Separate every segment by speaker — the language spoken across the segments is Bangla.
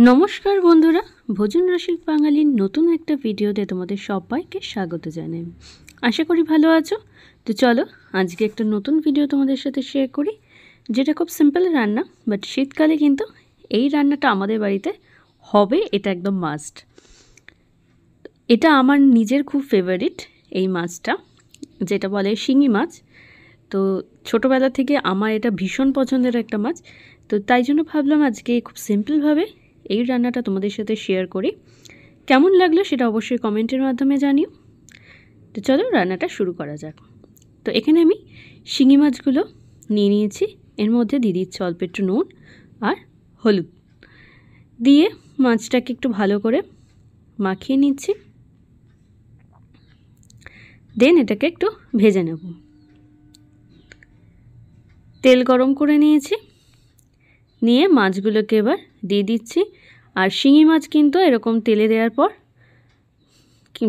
Speaker 1: নমস্কার বন্ধুরা, ভোজন রসিক বাঙালির নতুন একটা ভিডিওতে তোমাদের সবাইকে স্বাগত জানাই। আশা করি ভালো আছো। তো চলো আজকে একটা নতুন ভিডিও তোমাদের সাথে শেয়ার করি, যেটা খুব সিম্পল রান্না, বাট শীতকালে কিন্তু এই রান্নাটা আমাদের বাড়িতে হবে, এটা একদম মাস্ট। এটা আমার নিজের খুব ফেভারিট এই মাছটা, যেটা বলে শিঙি মাছ। তো ছোটোবেলা থেকে আমার এটা ভীষণ পছন্দের একটা মাছ। তো তাই জন্য ভাবলাম আজকে খুব সিম্পলভাবে এই রান্নাটা তোমাদের সাথে শেয়ার করি। কেমন লাগলো সেটা অবশ্যই কমেন্টের মাধ্যমে জানিও। তো চলো রান্নাটা শুরু করা যাক। তো এখানে আমি শিঙি মাছগুলো নিয়ে নিয়েছি। এর মধ্যে দিয়ে দিচ্ছি অল্প একটু নুন আর হলুদ দিয়ে মাছটাকে একটু ভালো করে মাখিয়ে নিচ্ছি। দেন এটাকে একটু ভেজে নেব। তেল গরম করে নিয়েছি, নিয়ে মাছগুলোকে এবার দিয়ে দিচ্ছি। আর শিঙি মাছ কিন্তু এরকম তেলে দেওয়ার পর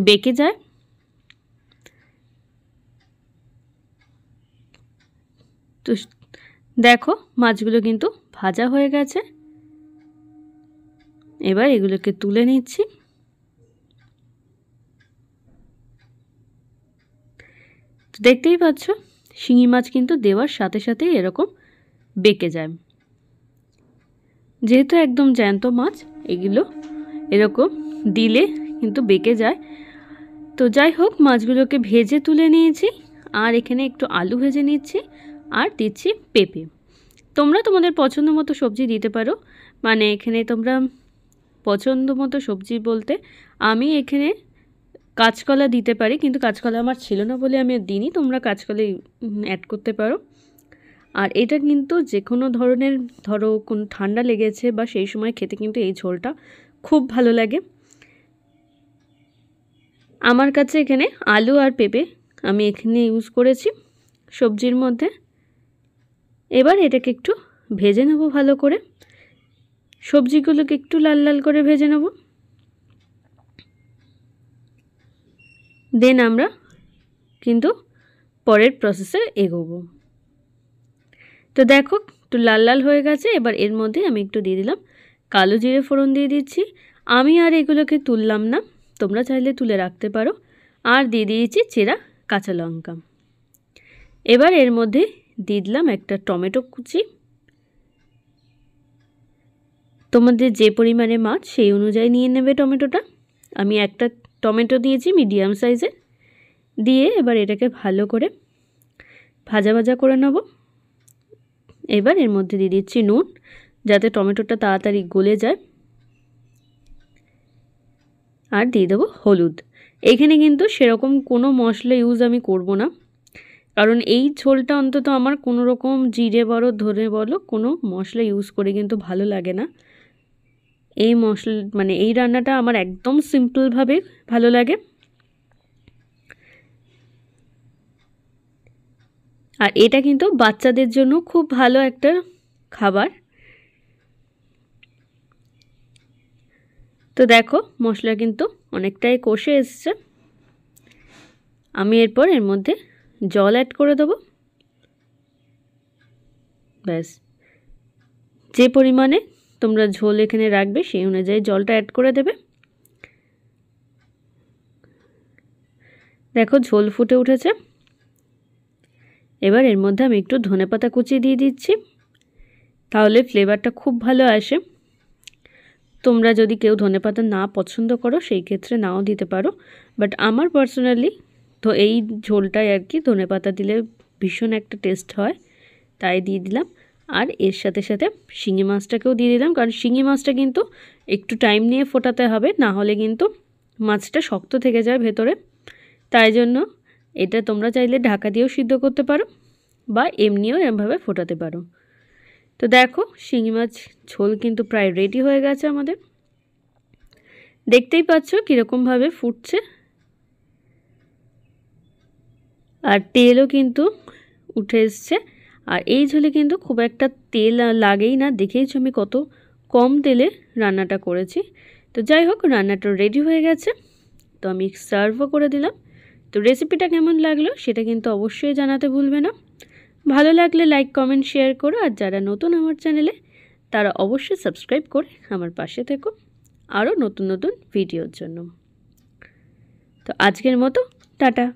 Speaker 1: বেঁকে যায়। তো দেখো মাছগুলো কিন্তু ভাজা হয়ে গেছে। এবার এগুলোকে তুলে নিচ্ছি। দেখতেই পাচ্ছ শিঙি মাছ কিন্তু দেওয়ার সাথে সাথেই এরকম বেঁকে যায়। যেহেতু একদম জ্যান্ত মাছ, এগুলো এরকম দিলে কিন্তু বেঁকে যায়। তো যাই হোক, মাছগুলোকে ভেজে তুলে নিয়েছি। আর এখানে একটু আলু ভেজে নিচ্ছি আর দিচ্ছি পেঁপে। তোমরা তোমাদের পছন্দ মতো সবজি দিতে পারো। মানে এখানে তোমরা পছন্দ মতো সবজি বলতে আমি এখানে কাঁচকলা দিতে পারি, কিন্তু কাঁচকলা আমার ছিল না বলে আমি দিইনি। তোমরা কাঁচকলা অ্যাড করতে পারো। আর এটা কিন্তু যে কোনো ধরনের, ধরো কোনো ঠান্ডা লেগেছে বা সেই সময় খেতে কিন্তু এই ঝোলটা খুব ভালো লাগে। আমার কাছে এখানে আলু আর পেঁপে আমি এখানে ইউজ করেছি সবজির মধ্যে। এবার এটাকে একটু ভেজে নেব ভালো করে। সবজিগুলোকে একটু লাল লাল করে ভেজে নেব। দেন আমরা কিন্তু পরের প্রসেসে এগোবো। তো দেখো একটু লাল লাল হয়ে গেছে। এবার এর মধ্যে আমি একটু দিয়ে দিলাম কালো জিরে ফোড়ন দিয়ে দিচ্ছি। আমি আর এগুলোকে তুললাম না, তোমরা চাইলে তুলে রাখতে পারো। আর দিয়ে দিয়েছি চেরা কাঁচা লঙ্কা। এবার এর মধ্যে দিয়ে দিলাম একটা টমেটো কুচি। তোমাদের যে পরিমাণে মাছ সেই অনুযায়ী নিয়ে নেবে টমেটোটা। আমি একটা টমেটো দিয়েছি মিডিয়াম সাইজের। দিয়ে এবার এটাকে ভালো করে ভাজা ভাজা করে নেব। এবার এর মধ্যে দিয়ে দিচ্ছি নুন, যাতে টমেটোটা তাড়াতাড়ি গলে যায়। আর দিয়ে দেবো হলুদ। এখানে কিন্তু সেরকম কোনো মশলা ইউজ আমি করব না, কারণ এই ঝোলটা অন্তত আমার কোনো রকম জিরে বলো ধনে বলো কোনো মশলা ইউজ করে কিন্তু ভালো লাগে না। এই মশলা মানে এই রান্নাটা আমার একদম সিম্পলভাবে ভালো লাগে। আর এটা কিন্তু বাচ্চাদের জন্য খুব ভালো একটা খাবার। তো দেখো মশলা কিন্তু অনেকটাই কষে এসছে। আমি এরপর এর মধ্যে জল অ্যাড করে দেবো। ব্যাস, যে পরিমাণে তোমরা ঝোল এখানে রাখবে সেই অনুযায়ী জলটা অ্যাড করে দেবে। দেখো ঝোল ফুটে উঠেছে। এবার এর মধ্যে আমি একটু ধনেপাতা কুচি দিয়ে দিচ্ছি, তাহলে ফ্লেভারটা খুব ভালো আসে। তোমরা যদি কেউ ধনেপাতা না পছন্দ করো সেই ক্ষেত্রে নাও দিতে পারো, বাট আমার পার্সোনালি তো এই ঝোলটায় আর কি ধনেপাতা দিলে ভীষণ একটা টেস্ট হয়, তাই দিয়ে দিলাম। আর এর সাথে সাথে শিঙি মাছটাকেও দিয়ে দিলাম, কারণ শিঙি মাছটা কিন্তু একটু টাইম নিয়ে ফোটাতে হবে, না হলে কিন্তু মাছটা শক্ত থেকে যায় ভেতরে। তাই জন্য এটা তোমরা চাইলে ঢাকা দিয়েও সিদ্ধ করতে পারো বা এমনিও এরমভাবে ফোটাতে পারো। তো দেখো শিঙি মাছ ঝোল কিন্তু প্রায় রেডি হয়ে গেছে আমাদের। দেখতেই পাচ্ছ কীরকমভাবে ফুটছে। আর তেলও কিন্তু উঠে এসছে। আর এই ঝোলে কিন্তু খুব একটা তেল লাগেই না, দেখেইছো আমি কত কম তেলে রান্নাটা করেছি। তো যাই হোক, রান্নাটা রেডি হয়ে গেছে। তো আমি সার্ভও করে দিলাম। তো রেসিপিটা কেমন লাগলো সেটা কিন্তু অবশ্যই জানাতে ভুলবে না। ভালো লাগলে লাইক কমেন্ট শেয়ার করো। আর যারা নতুন আমার চ্যানেলে তারা অবশ্যই সাবস্ক্রাইব করে আমার পাশে থেকো আরও নতুন নতুন ভিডিওর জন্য। তো আজকের মতো টাটা।